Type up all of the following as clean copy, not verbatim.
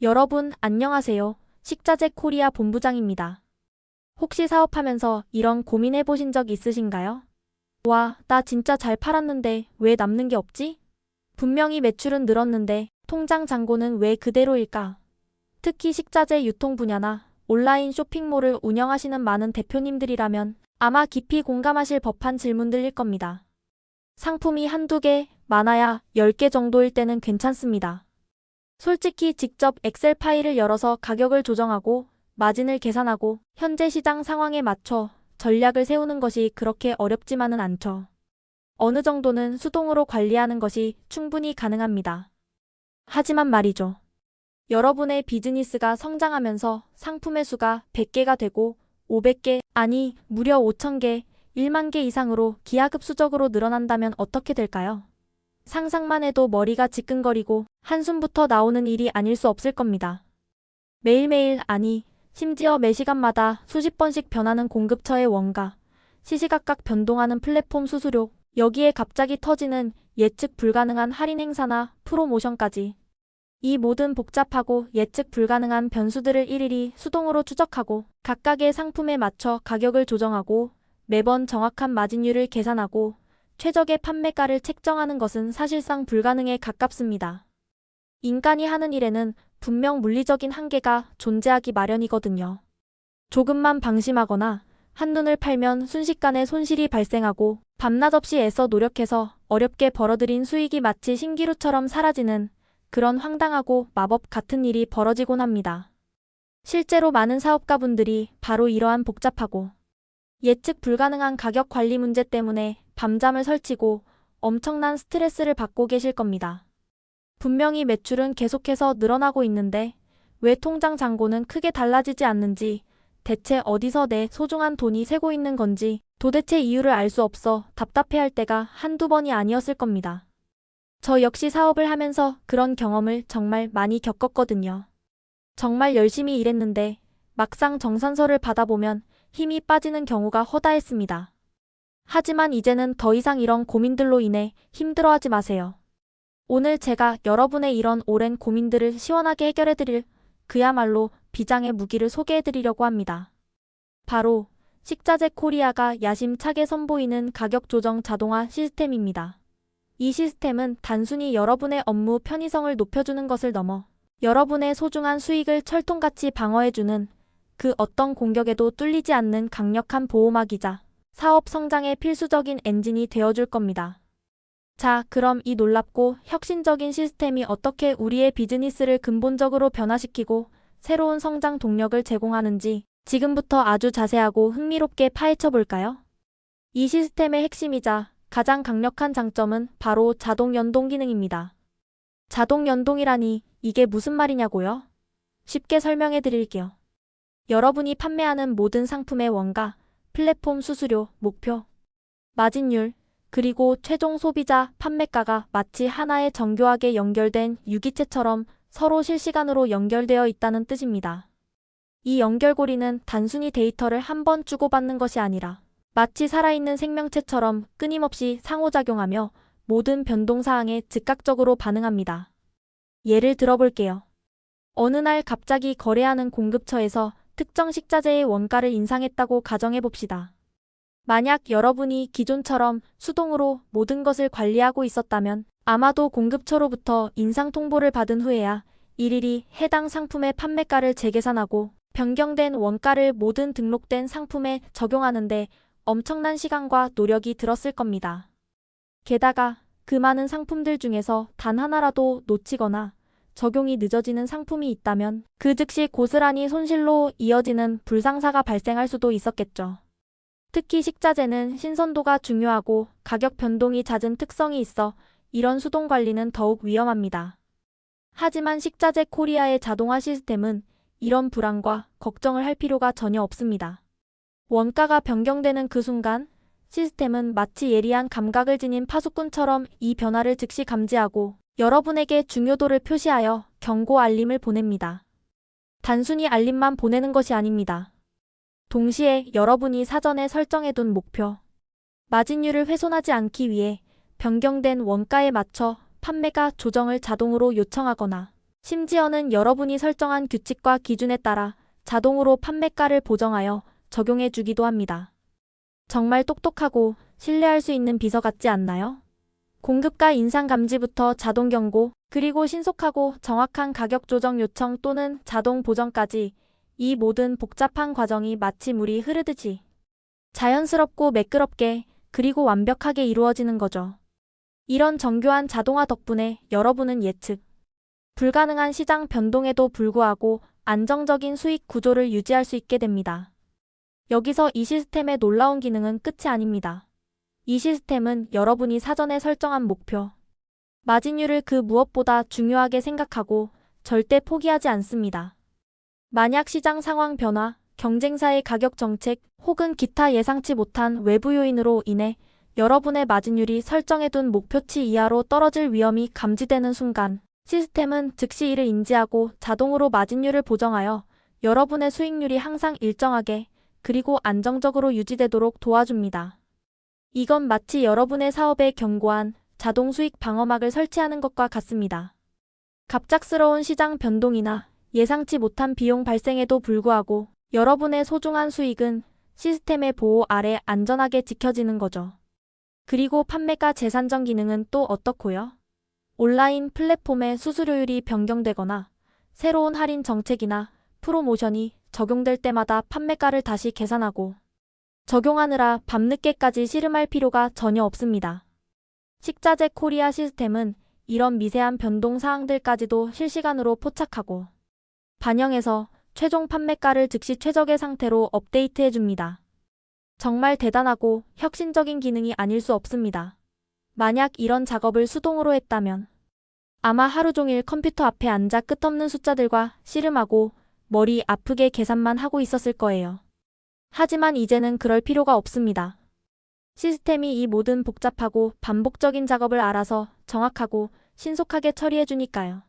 여러분, 안녕하세요. 식자재 코리아 본부장입니다. 혹시 사업하면서 이런 고민해 보신 적 있으신가요? 와, 나 진짜 잘 팔았는데 왜 남는 게 없지? 분명히 매출은 늘었는데 통장 잔고는 왜 그대로일까? 특히 식자재 유통 분야나 온라인 쇼핑몰을 운영하시는 많은 대표님들이라면 아마 깊이 공감하실 법한 질문들일 겁니다. 상품이 한두 개, 많아야 10개 정도일 때는 괜찮습니다. 솔직히 직접 엑셀 파일을 열어서 가격을 조정하고 마진을 계산하고 현재 시장 상황에 맞춰 전략을 세우는 것이 그렇게 어렵지만은 않죠. 어느 정도는 수동으로 관리하는 것이 충분히 가능합니다. 하지만 말이죠. 여러분의 비즈니스가 성장하면서 상품의 수가 100개가 되고 500개, 아니 무려 5000개, 1만 개 이상으로 기하급수적으로 늘어난다면 어떻게 될까요? 상상만 해도 머리가 지끈거리고 한숨부터 나오는 일이 아닐 수 없을 겁니다. 매일매일, 아니 심지어 매시간마다 수십 번씩 변하는 공급처의 원가, 시시각각 변동하는 플랫폼 수수료, 여기에 갑자기 터지는 예측 불가능한 할인 행사나 프로모션까지. 이 모든 복잡하고 예측 불가능한 변수들을 일일이 수동으로 추적하고 각각의 상품에 맞춰 가격을 조정하고 매번 정확한 마진율을 계산하고 최적의 판매가를 책정하는 것은 사실상 불가능에 가깝습니다. 인간이 하는 일에는 분명 물리적인 한계가 존재하기 마련이거든요. 조금만 방심하거나 한눈을 팔면 순식간에 손실이 발생하고 밤낮 없이 애써 노력해서 어렵게 벌어들인 수익이 마치 신기루처럼 사라지는 그런 황당하고 마법 같은 일이 벌어지곤 합니다. 실제로 많은 사업가분들이 바로 이러한 복잡하고 예측 불가능한 가격 관리 문제 때문에 밤잠을 설치고 엄청난 스트레스를 받고 계실 겁니다. 분명히 매출은 계속해서 늘어나고 있는데 왜 통장 잔고는 크게 달라지지 않는지, 대체 어디서 내 소중한 돈이 새고 있는 건지 도대체 이유를 알 수 없어 답답해할 때가 한두 번이 아니었을 겁니다. 저 역시 사업을 하면서 그런 경험을 정말 많이 겪었거든요. 정말 열심히 일했는데 막상 정산서를 받아보면 힘이 빠지는 경우가 허다했습니다. 하지만 이제는 더 이상 이런 고민들로 인해 힘들어하지 마세요. 오늘 제가 여러분의 이런 오랜 고민들을 시원하게 해결해드릴 그야말로 비장의 무기를 소개해드리려고 합니다. 바로 식자재 코리아가 야심차게 선보이는 가격 조정 자동화 시스템입니다. 이 시스템은 단순히 여러분의 업무 편의성을 높여주는 것을 넘어 여러분의 소중한 수익을 철통같이 방어해주는 그 어떤 공격에도 뚫리지 않는 강력한 보호막이자 사업 성장의 필수적인 엔진이 되어줄 겁니다. 자, 그럼 이 놀랍고 혁신적인 시스템이 어떻게 우리의 비즈니스를 근본적으로 변화시키고 새로운 성장 동력을 제공하는지 지금부터 아주 자세하고 흥미롭게 파헤쳐 볼까요? 이 시스템의 핵심이자 가장 강력한 장점은 바로 자동 연동 기능입니다. 자동 연동이라니 이게 무슨 말이냐고요? 쉽게 설명해 드릴게요. 여러분이 판매하는 모든 상품의 원가, 플랫폼 수수료, 목표, 마진율, 그리고 최종 소비자 판매가가 마치 하나의 정교하게 연결된 유기체처럼 서로 실시간으로 연결되어 있다는 뜻입니다. 이 연결고리는 단순히 데이터를 한 번 주고받는 것이 아니라 마치 살아있는 생명체처럼 끊임없이 상호작용하며 모든 변동사항에 즉각적으로 반응합니다. 예를 들어볼게요. 어느 날 갑자기 거래하는 공급처에서 특정 식자재의 원가를 인상했다고 가정해봅시다. 만약 여러분이 기존처럼 수동으로 모든 것을 관리하고 있었다면 아마도 공급처로부터 인상 통보를 받은 후에야 일일이 해당 상품의 판매가를 재계산하고 변경된 원가를 모든 등록된 상품에 적용하는데 엄청난 시간과 노력이 들었을 겁니다. 게다가 그 많은 상품들 중에서 단 하나라도 놓치거나 적용이 늦어지는 상품이 있다면 그 즉시 고스란히 손실로 이어지는 불상사가 발생할 수도 있었겠죠. 특히 식자재는 신선도가 중요하고 가격 변동이 잦은 특성이 있어 이런 수동 관리는 더욱 위험합니다. 하지만 식자재 코리아의 자동화 시스템은 이런 불안과 걱정을 할 필요가 전혀 없습니다. 원가가 변경되는 그 순간 시스템은 마치 예리한 감각을 지닌 파수꾼처럼 이 변화를 즉시 감지하고 여러분에게 중요도를 표시하여 경고 알림을 보냅니다. 단순히 알림만 보내는 것이 아닙니다. 동시에 여러분이 사전에 설정해둔 목표, 마진율을 훼손하지 않기 위해 변경된 원가에 맞춰 판매가 조정을 자동으로 요청하거나 심지어는 여러분이 설정한 규칙과 기준에 따라 자동으로 판매가를 보정하여 적용해 주기도 합니다. 정말 똑똑하고 신뢰할 수 있는 비서 같지 않나요? 공급가 인상 감지부터 자동 경고, 그리고 신속하고 정확한 가격 조정 요청 또는 자동 보정까지 이 모든 복잡한 과정이 마치 물이 흐르듯이 자연스럽고 매끄럽게 그리고 완벽하게 이루어지는 거죠. 이런 정교한 자동화 덕분에 여러분은 예측 불가능한 시장 변동에도 불구하고 안정적인 수익 구조를 유지할 수 있게 됩니다. 여기서 이 시스템의 놀라운 기능은 끝이 아닙니다. 이 시스템은 여러분이 사전에 설정한 목표, 마진율을 그 무엇보다 중요하게 생각하고 절대 포기하지 않습니다. 만약 시장 상황 변화, 경쟁사의 가격 정책 혹은 기타 예상치 못한 외부 요인으로 인해 여러분의 마진율이 설정해둔 목표치 이하로 떨어질 위험이 감지되는 순간 시스템은 즉시 이를 인지하고 자동으로 마진율을 보정하여 여러분의 수익률이 항상 일정하게 그리고 안정적으로 유지되도록 도와줍니다. 이건 마치 여러분의 사업에 견고한 자동 수익 방어막을 설치하는 것과 같습니다. 갑작스러운 시장 변동이나 예상치 못한 비용 발생에도 불구하고 여러분의 소중한 수익은 시스템의 보호 아래 안전하게 지켜지는 거죠. 그리고 판매가 재산정 기능은 또 어떻고요? 온라인 플랫폼의 수수료율이 변경되거나 새로운 할인 정책이나 프로모션이 적용될 때마다 판매가를 다시 계산하고 적용하느라 밤늦게까지 씨름할 필요가 전혀 없습니다. 식자재 코리아 시스템은 이런 미세한 변동 사항들까지도 실시간으로 포착하고 반영해서 최종 판매가를 즉시 최적의 상태로 업데이트해 줍니다. 정말 대단하고 혁신적인 기능이 아닐 수 없습니다. 만약 이런 작업을 수동으로 했다면 아마 하루 종일 컴퓨터 앞에 앉아 끝없는 숫자들과 씨름하고 머리 아프게 계산만 하고 있었을 거예요. 하지만 이제는 그럴 필요가 없습니다. 시스템이 이 모든 복잡하고 반복적인 작업을 알아서 정확하고 신속하게 처리해 주니까요.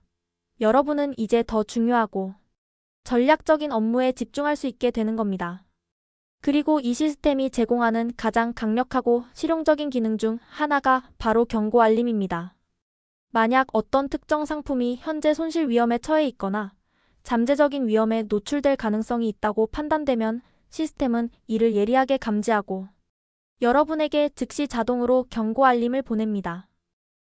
여러분은 이제 더 중요하고 전략적인 업무에 집중할 수 있게 되는 겁니다. 그리고 이 시스템이 제공하는 가장 강력하고 실용적인 기능 중 하나가 바로 경고 알림입니다. 만약 어떤 특정 상품이 현재 손실 위험에 처해 있거나 잠재적인 위험에 노출될 가능성이 있다고 판단되면 시스템은 이를 예리하게 감지하고 여러분에게 즉시 자동으로 경고 알림을 보냅니다.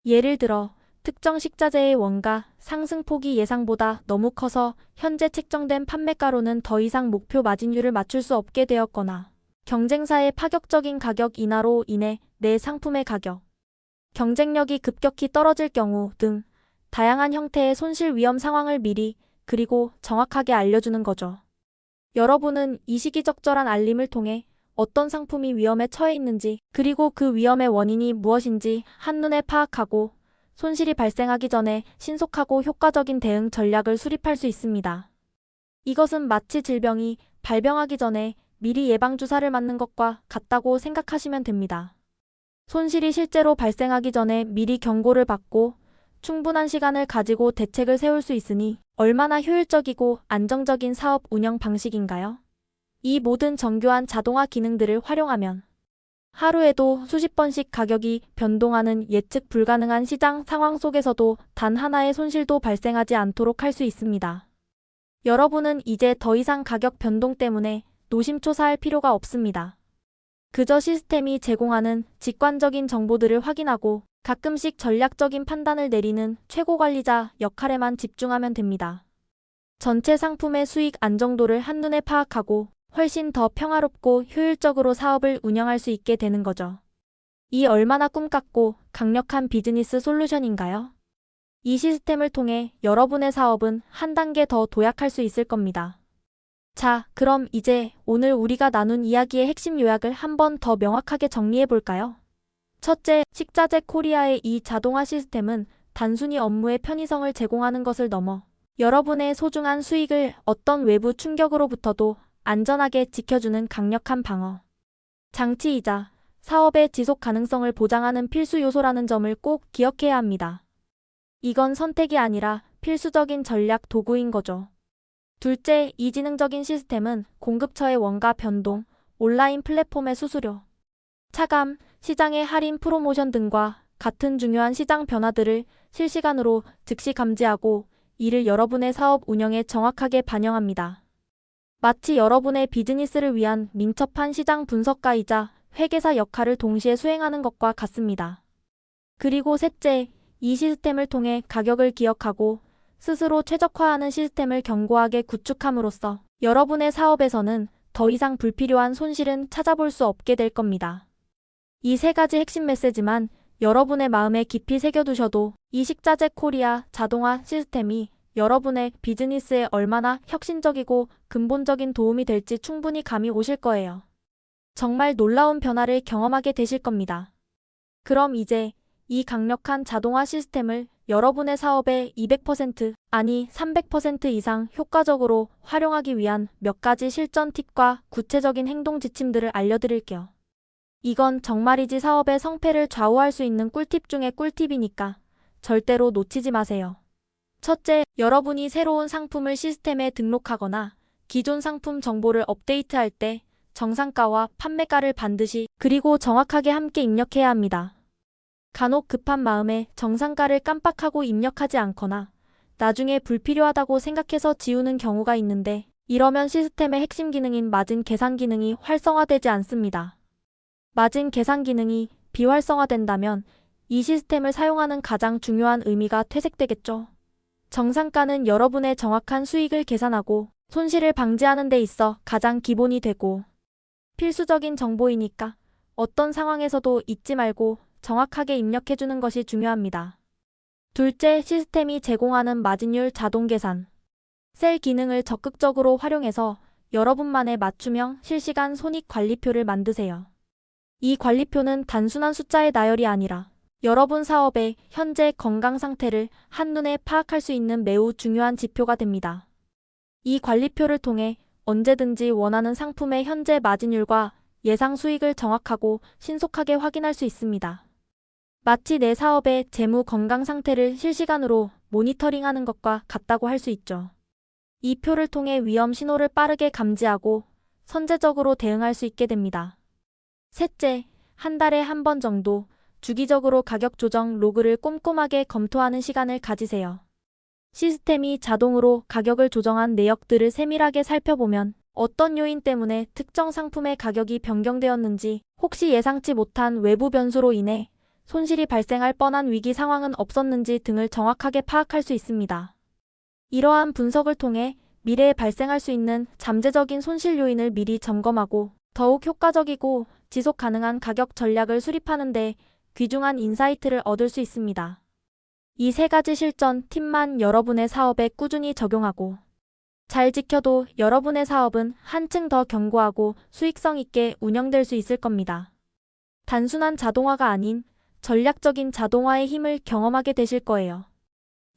예를 들어 특정 식자재의 원가 상승폭이 예상보다 너무 커서 현재 책정된 판매가로는 더 이상 목표 마진율을 맞출 수 없게 되었거나 경쟁사의 파격적인 가격 인하로 인해 내 상품의 가격, 경쟁력이 급격히 떨어질 경우 등 다양한 형태의 손실 위험 상황을 미리 그리고 정확하게 알려주는 거죠. 여러분은 이 시기적절한 알림을 통해 어떤 상품이 위험에 처해 있는지 그리고 그 위험의 원인이 무엇인지 한눈에 파악하고 손실이 발생하기 전에 신속하고 효과적인 대응 전략을 수립할 수 있습니다. 이것은 마치 질병이 발병하기 전에 미리 예방주사를 맞는 것과 같다고 생각하시면 됩니다. 손실이 실제로 발생하기 전에 미리 경고를 받고 충분한 시간을 가지고 대책을 세울 수 있으니 얼마나 효율적이고 안정적인 사업 운영 방식인가요? 이 모든 정교한 자동화 기능들을 활용하면 하루에도 수십 번씩 가격이 변동하는 예측 불가능한 시장 상황 속에서도 단 하나의 손실도 발생하지 않도록 할 수 있습니다. 여러분은 이제 더 이상 가격 변동 때문에 노심초사할 필요가 없습니다. 그저 시스템이 제공하는 직관적인 정보들을 확인하고 가끔씩 전략적인 판단을 내리는 최고 관리자 역할에만 집중하면 됩니다. 전체 상품의 수익 안정도를 한눈에 파악하고 훨씬 더 평화롭고 효율적으로 사업을 운영할 수 있게 되는 거죠. 이 얼마나 꿈 같고 강력한 비즈니스 솔루션인가요? 이 시스템을 통해 여러분의 사업은 한 단계 더 도약할 수 있을 겁니다. 자, 그럼 이제 오늘 우리가 나눈 이야기의 핵심 요약을 한 번 더 명확하게 정리해 볼까요? 첫째, 식자재 코리아의 이 자동화 시스템은 단순히 업무의 편의성을 제공하는 것을 넘어 여러분의 소중한 수익을 어떤 외부 충격으로부터도 안전하게 지켜주는 강력한 방어 장치이자 사업의 지속 가능성을 보장하는 필수 요소라는 점을 꼭 기억해야 합니다. 이건 선택이 아니라 필수적인 전략 도구인 거죠. 둘째, 이 지능적인 시스템은 공급처의 원가 변동, 온라인 플랫폼의 수수료, 차감, 시장의 할인 프로모션 등과 같은 중요한 시장 변화들을 실시간으로 즉시 감지하고 이를 여러분의 사업 운영에 정확하게 반영합니다. 마치 여러분의 비즈니스를 위한 민첩한 시장 분석가이자 회계사 역할을 동시에 수행하는 것과 같습니다. 그리고 셋째, 이 시스템을 통해 가격을 기억하고 스스로 최적화하는 시스템을 견고하게 구축함으로써 여러분의 사업에서는 더 이상 불필요한 손실은 찾아볼 수 없게 될 겁니다. 이 세 가지 핵심 메시지만 여러분의 마음에 깊이 새겨두셔도 이 식자재 코리아 자동화 시스템이 여러분의 비즈니스에 얼마나 혁신적이고 근본적인 도움이 될지 충분히 감이 오실 거예요. 정말 놀라운 변화를 경험하게 되실 겁니다. 그럼 이제 이 강력한 자동화 시스템을 여러분의 사업에 200% 아니 300% 이상 효과적으로 활용하기 위한 몇 가지 실전 팁과 구체적인 행동 지침들을 알려드릴게요. 이건 정말이지 사업의 성패를 좌우할 수 있는 꿀팁 중에 꿀팁이니까 절대로 놓치지 마세요. 첫째, 여러분이 새로운 상품을 시스템에 등록하거나 기존 상품 정보를 업데이트할 때 정상가와 판매가를 반드시 그리고 정확하게 함께 입력해야 합니다. 간혹 급한 마음에 정상가를 깜빡하고 입력하지 않거나 나중에 불필요하다고 생각해서 지우는 경우가 있는데 이러면 시스템의 핵심 기능인 마진 계산 기능이 활성화되지 않습니다. 마진 계산 기능이 비활성화된다면 이 시스템을 사용하는 가장 중요한 의미가 퇴색되겠죠. 정상가는 여러분의 정확한 수익을 계산하고 손실을 방지하는 데 있어 가장 기본이 되고 필수적인 정보이니까 어떤 상황에서도 잊지 말고 정확하게 입력해주는 것이 중요합니다. 둘째, 시스템이 제공하는 마진율 자동 계산. 셀 기능을 적극적으로 활용해서 여러분만의 맞춤형 실시간 손익 관리표를 만드세요. 이 관리표는 단순한 숫자의 나열이 아니라 여러분 사업의 현재 건강 상태를 한눈에 파악할 수 있는 매우 중요한 지표가 됩니다. 이 관리표를 통해 언제든지 원하는 상품의 현재 마진율과 예상 수익을 정확하고 신속하게 확인할 수 있습니다. 마치 내 사업의 재무 건강 상태를 실시간으로 모니터링하는 것과 같다고 할 수 있죠. 이 표를 통해 위험 신호를 빠르게 감지하고 선제적으로 대응할 수 있게 됩니다. 셋째, 한 달에 한 번 정도 주기적으로 가격 조정 로그를 꼼꼼하게 검토하는 시간을 가지세요. 시스템이 자동으로 가격을 조정한 내역들을 세밀하게 살펴보면 어떤 요인 때문에 특정 상품의 가격이 변경되었는지, 혹시 예상치 못한 외부 변수로 인해 손실이 발생할 뻔한 위기 상황은 없었는지 등을 정확하게 파악할 수 있습니다. 이러한 분석을 통해 미래에 발생할 수 있는 잠재적인 손실 요인을 미리 점검하고 더욱 효과적이고 지속 가능한 가격 전략을 수립하는 데 귀중한 인사이트를 얻을 수 있습니다. 이 세 가지 실전 팁만 여러분의 사업에 꾸준히 적용하고 잘 지켜도 여러분의 사업은 한층 더 견고하고 수익성 있게 운영될 수 있을 겁니다. 단순한 자동화가 아닌 전략적인 자동화의 힘을 경험하게 되실 거예요.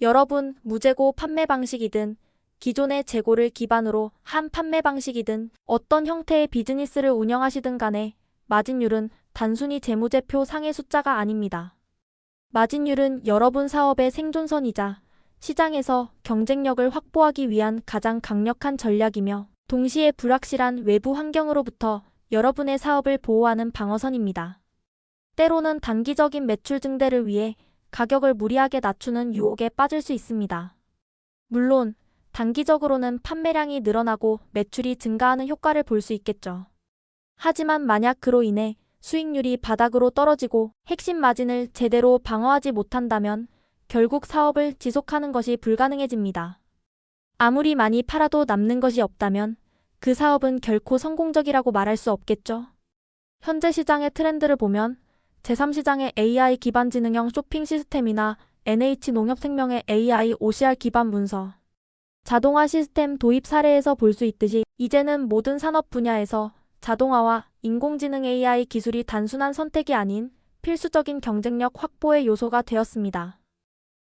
여러분, 무재고 판매 방식이든 기존의 재고를 기반으로 한 판매 방식이든 어떤 형태의 비즈니스를 운영하시든 간에 마진율은 단순히 재무제표 상의 숫자가 아닙니다. 마진율은 여러분 사업의 생존선이자 시장에서 경쟁력을 확보하기 위한 가장 강력한 전략이며 동시에 불확실한 외부 환경으로부터 여러분의 사업을 보호하는 방어선입니다. 때로는 단기적인 매출 증대를 위해 가격을 무리하게 낮추는 유혹에 빠질 수 있습니다. 물론 단기적으로는 판매량이 늘어나고 매출이 증가하는 효과를 볼 수 있겠죠. 하지만 만약 그로 인해 수익률이 바닥으로 떨어지고 핵심 마진을 제대로 방어하지 못한다면 결국 사업을 지속하는 것이 불가능해집니다. 아무리 많이 팔아도 남는 것이 없다면 그 사업은 결코 성공적이라고 말할 수 없겠죠. 현재 시장의 트렌드를 보면 제3시장의 AI 기반 지능형 쇼핑 시스템이나 NH농협생명의 AI OCR 기반 문서, 자동화 시스템 도입 사례에서 볼 수 있듯이 이제는 모든 산업 분야에서 자동화와 인공지능 AI 기술이 단순한 선택이 아닌 필수적인 경쟁력 확보의 요소가 되었습니다.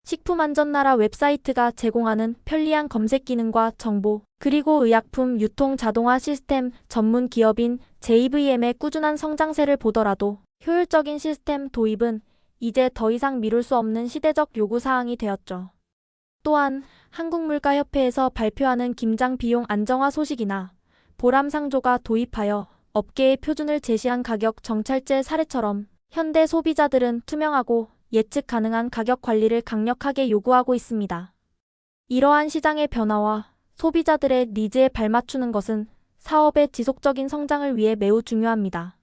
식품안전나라 웹사이트가 제공하는 편리한 검색 기능과 정보, 그리고 의약품 유통 자동화 시스템 전문 기업인 JVM의 꾸준한 성장세를 보더라도 효율적인 시스템 도입은 이제 더 이상 미룰 수 없는 시대적 요구사항이 되었죠. 또한 한국물가협회에서 발표하는 김장 비용 안정화 소식이나 보람상조가 도입하여 업계의 표준을 제시한 가격 정찰제 사례처럼 현대 소비자들은 투명하고 예측 가능한 가격 관리를 강력하게 요구하고 있습니다. 이러한 시장의 변화와 소비자들의 니즈에 발맞추는 것은 사업의 지속적인 성장을 위해 매우 중요합니다.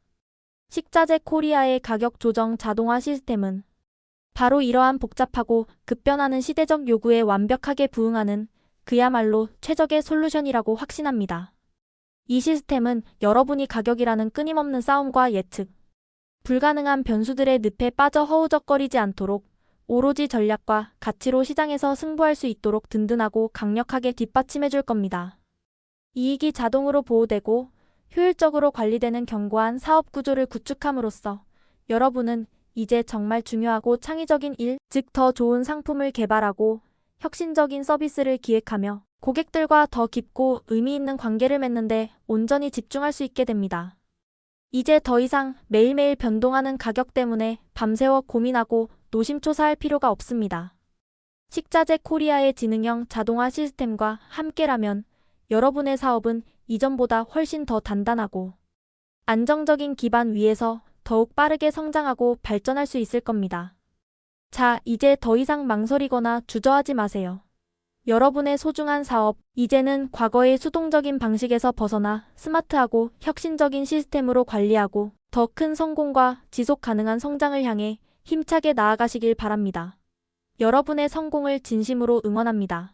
식자재 코리아의 가격 조정 자동화 시스템은 바로 이러한 복잡하고 급변하는 시대적 요구에 완벽하게 부응하는 그야말로 최적의 솔루션이라고 확신합니다. 이 시스템은 여러분이 가격이라는 끊임없는 싸움과 예측 불가능한 변수들의 늪에 빠져 허우적거리지 않도록 오로지 전략과 가치로 시장에서 승부할 수 있도록 든든하고 강력하게 뒷받침해 줄 겁니다. 이익이 자동으로 보호되고 효율적으로 관리되는 견고한 사업 구조를 구축함으로써 여러분은 이제 정말 중요하고 창의적인 일, 즉 더 좋은 상품을 개발하고 혁신적인 서비스를 기획하며 고객들과 더 깊고 의미 있는 관계를 맺는데 온전히 집중할 수 있게 됩니다. 이제 더 이상 매일매일 변동하는 가격 때문에 밤새워 고민하고 노심초사할 필요가 없습니다. 식자재 코리아의 지능형 자동화 시스템과 함께라면 여러분의 사업은 이전보다 훨씬 더 단단하고 안정적인 기반 위에서 더욱 빠르게 성장하고 발전할 수 있을 겁니다. 자, 이제 더 이상 망설이거나 주저하지 마세요. 여러분의 소중한 사업, 이제는 과거의 수동적인 방식에서 벗어나 스마트하고 혁신적인 시스템으로 관리하고 더 큰 성공과 지속 가능한 성장을 향해 힘차게 나아가시길 바랍니다. 여러분의 성공을 진심으로 응원합니다.